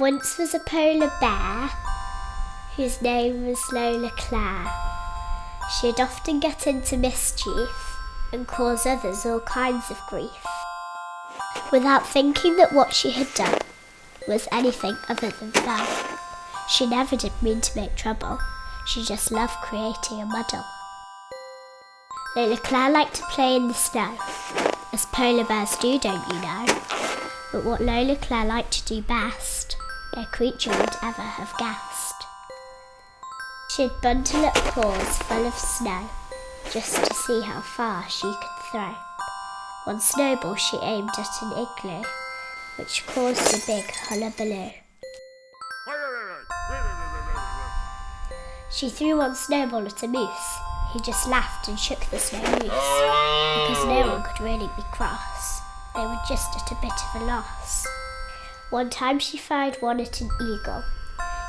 once was a polar bear whose name was Lola Clare. She'd often get into mischief and cause others all kinds of grief, without thinking that what she had done was anything other than fun. She never did mean to make trouble, she just loved creating a muddle. Lola Clare liked to play in the snow, as polar bears do, don't you know? But what Lola Clare liked to do best, no creature would ever have guessed. She'd bundle up paws full of snow, just to see how far she could throw. One snowball she aimed at an igloo, which caused a big hullabaloo. She threw one snowball at a moose. He just laughed and shook the snow loose, because no one could really be cross. They were just at a bit of a loss. One time she fired one at an eagle,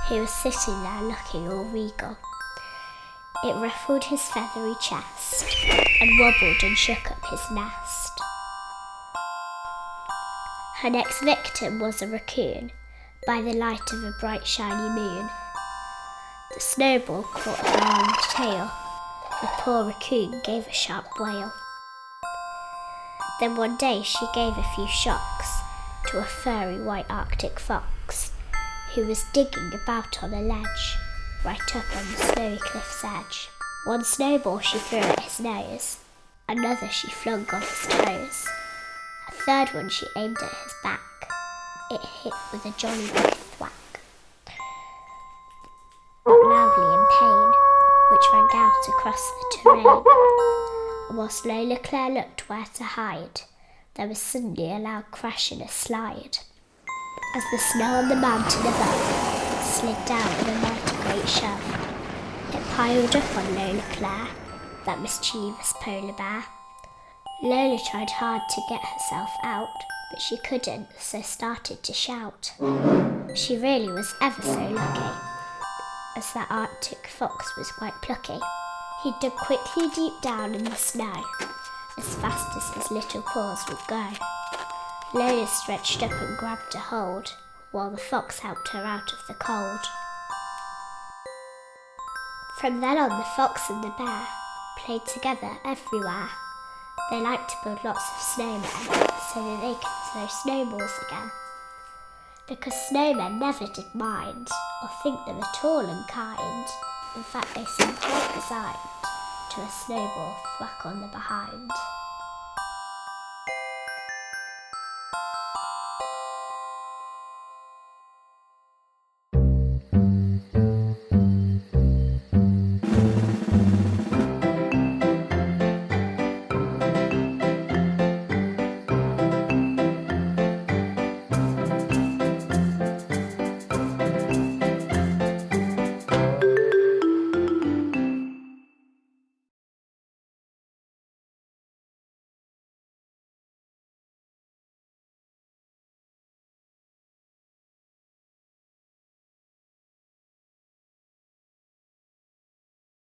who was sitting there looking all regal. It ruffled his feathery chest, and wobbled and shook up his nest. Her next victim was a raccoon, by the light of a bright shiny moon. The snowball caught her on the tail. The poor raccoon gave a sharp wail. Then one day she gave a few shocks to a furry white Arctic fox, who was digging about on a ledge, right up on the snowy cliff's edge. One snowball she threw at his nose, another she flung on his toes. A third one she aimed at his back. It hit with a jolly big thwack, but loudly in pain, which rang out across the terrain. And whilst Lola Clare looked where to hide, there was suddenly a loud crash and a slide, as the snow on the mountain above slid down with a mighty great shove. It piled up on Lola Clare, that mischievous polar bear. Lola tried hard to get herself out, but she couldn't, so started to shout. She really was ever so lucky, as that Arctic fox was quite plucky. He dug quickly deep down in the snow, as fast as his little paws would go. Lola stretched up and grabbed a hold, while the fox helped her out of the cold. From then on, the fox and the bear played together everywhere. They liked to build lots of snowmen so that they could throw snowballs again, because snowmen never did mind or think them at all unkind. In fact, they seemed quite resigned to a snowball thwack on the behind.